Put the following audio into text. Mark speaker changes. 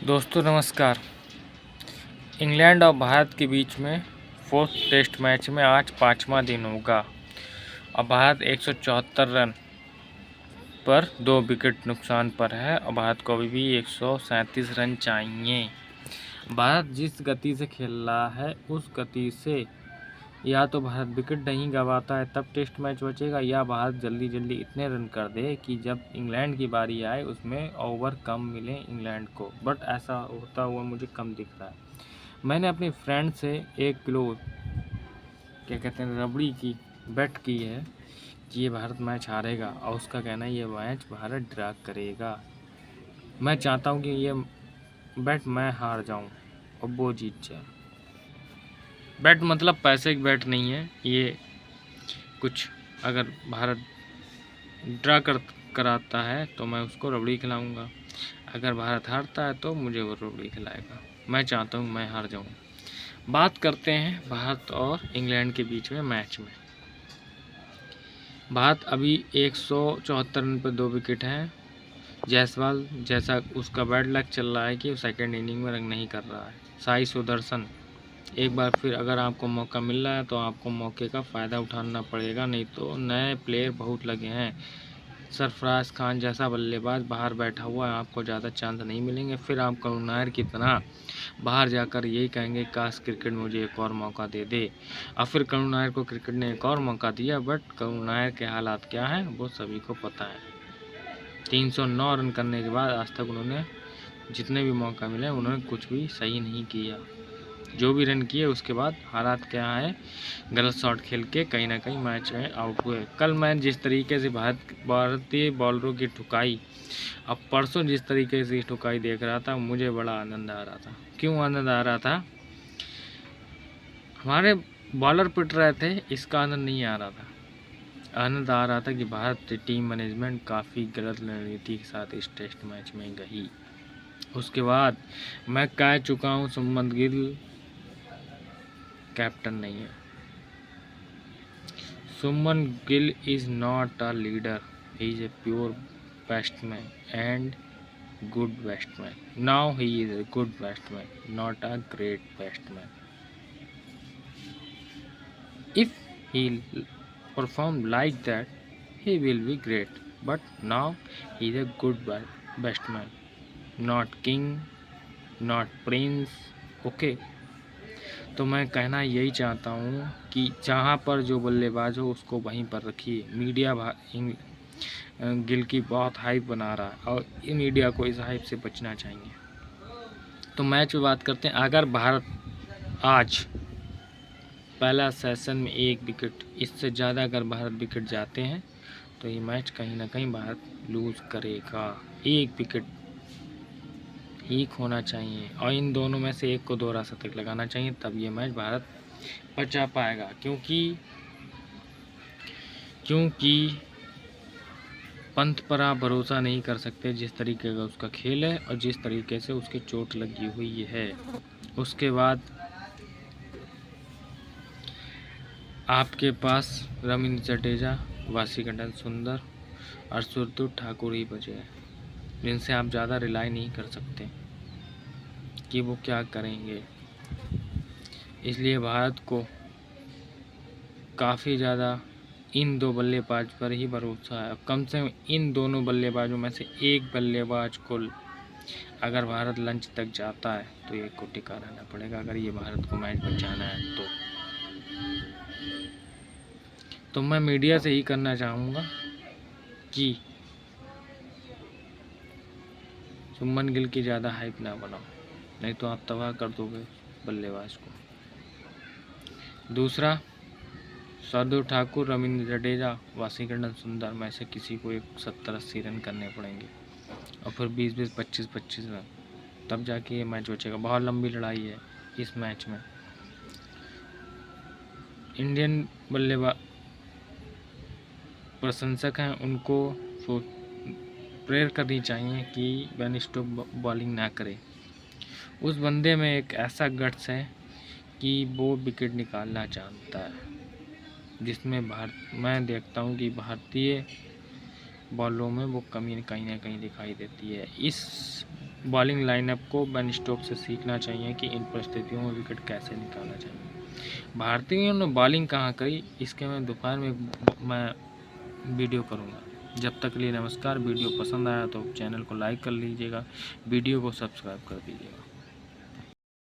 Speaker 1: दोस्तों नमस्कार। इंग्लैंड और भारत के बीच में फोर्थ टेस्ट मैच में आज 5वां दिन होगा और भारत 174 रन पर 2 विकेट नुकसान पर है और भारत को अभी भी 137 रन चाहिए। भारत जिस गति से खेल रहा है उस गति से या तो भारत विकेट नहीं गंवाता है तब टेस्ट मैच बचेगा, या भारत जल्दी जल्दी इतने रन कर दे कि जब इंग्लैंड की बारी आए उसमें ओवर कम मिले इंग्लैंड को। बट ऐसा होता हुआ मुझे कम दिख रहा है। मैंने अपनी फ्रेंड से 1 किलो क्या कहते हैं रबड़ी की बेट की है कि ये भारत मैच हारेगा और उसका कहना है ये मैच भारत ड्रा करेगा। मैं चाहता हूँ कि ये बेट मैं हार जाऊँ और वो जीत जाए। बेट मतलब पैसे की बेट नहीं है ये, कुछ अगर भारत ड्रा कराता है तो मैं उसको रबड़ी खिलाऊंगा, अगर भारत हारता है तो मुझे वो रबड़ी खिलाएगा। मैं चाहता हूँ मैं हार जाऊँ। बात करते हैं भारत और इंग्लैंड के बीच में मैच में। भारत अभी 174 रन पर 2 विकेट हैं। जायसवाल जैसा उसका बैड लक चल रहा है कि वो सेकेंड इनिंग में रन नहीं कर रहा है। साई सुदर्शन एक बार फिर अगर आपको मौका मिल रहा है तो आपको मौके का फ़ायदा उठाना पड़ेगा, नहीं तो नए प्लेयर बहुत लगे हैं। सरफराज खान जैसा बल्लेबाज बाहर बैठा हुआ है, आपको ज़्यादा चांस नहीं मिलेंगे। फिर आप करुण नायर की तरह बाहर जाकर यही कहेंगे काश क्रिकेट मुझे एक और मौका दे दे। और फिर करुण नायर को क्रिकेट ने एक और मौका दिया, बट करुण नायर के हालात क्या हैं वो सभी को पता है। 309 रन करने के बाद आज तक उन्होंने जितने भी मौका मिले उन्होंने कुछ भी सही नहीं किया। जो भी रन किए उसके बाद हालात क्या है, गलत शॉट खेल के कहीं ना कहीं मैच में आउट हुए। कल मैं जिस तरीके से भारतीय बॉलरों की ठुकाई, अब परसों जिस तरीके से ठुकाई देख रहा था मुझे बड़ा आनंद आ रहा था। क्यों आनंद आ रहा था? हमारे बॉलर पिट रहे थे, इसका आनंद नहीं आ रहा था। आनंद आ रहा था कि भारत टीम मैनेजमेंट काफ़ी गलत रणनीति के साथ इस टेस्ट मैच में गई। उसके बाद मैं कह चुका हूँ सुमन गिल कैप्टन नहीं है। Suman Gill is not a leader, he is a pure batsman and good batsman. Now he is a good batsman, not a great batsman. If he perform like that, he will be great. But now he is a good batsman, not king, not prince. Okay. तो मैं कहना यही चाहता हूँ कि जहाँ पर जो बल्लेबाज हो उसको वहीं पर रखिए। मीडिया गिल की बहुत हाइप बना रहा है और ये मीडिया को इस हाइप से बचना चाहिए। तो मैच में बात करते हैं। अगर भारत आज पहला सेशन में 1 विकेट, इससे ज़्यादा अगर भारत विकेट जाते हैं तो ये मैच कहीं ना कहीं भारत लूज़ करेगा। 1 विकेट ही खोना चाहिए और इन दोनों में से एक को दोहरा शतक लगाना चाहिए, तब ये मैच भारत बचा पाएगा। क्योंकि पंत पर आप भरोसा नहीं कर सकते, जिस तरीके का उसका खेल है और जिस तरीके से उसकी चोट लगी हुई है। उसके बाद आपके पास रवींद्र जडेजा, वाशिंगटन सुंदर और शार्दुल ठाकुर ही बचे हैं, जिनसे आप ज़्यादा रिलाई नहीं कर सकते कि वो क्या करेंगे। इसलिए भारत को काफ़ी ज़्यादा इन 2 बल्लेबाज पर ही भरोसा है। कम से कम इन दोनों बल्लेबाजों में से एक बल्लेबाज को अगर भारत लंच तक जाता है तो एक को टिका रहना पड़ेगा, अगर ये भारत को मैच बचाना है तो मैं मीडिया से ही करना चाहूँगा कि सुमन गिल की ज़्यादा हाइप ना बनाओ, नहीं तो आप तबाह कर दोगे बल्लेबाज को। दूसरा, शार्दुल ठाकुर, रवींद्र जडेजा, वाशिंगटन सुंदर में से किसी को 70-80 रन करने पड़ेंगे और फिर 20-20, 25-25 रन, तब जाके ये मैच बचेगा। बहुत लंबी लड़ाई है इस मैच में। इंडियन बल्लेबाज प्रशंसक हैं, उनको प्रेयर करनी चाहिए कि बेन स्टोक्स बॉलिंग ना करे। उस बंदे में एक ऐसा गट्स है कि वो विकेट निकालना चाहता है, जिसमें मैं देखता हूँ कि भारतीय बॉलों में वो कमी कहीं ना कहीं दिखाई देती है। इस बॉलिंग लाइनअप को बेन स्टोक्स से सीखना चाहिए कि इन परिस्थितियों में विकेट कैसे निकाला जाए। भारतीयों ने बॉलिंग कहाँ करी, इसके मैं दोपहर में मैं वीडियो करूँगा। जब तक के लिए नमस्कार। वीडियो पसंद आया तो चैनल को लाइक कर लीजिएगा, वीडियो को सब्सक्राइब कर दीजिएगा।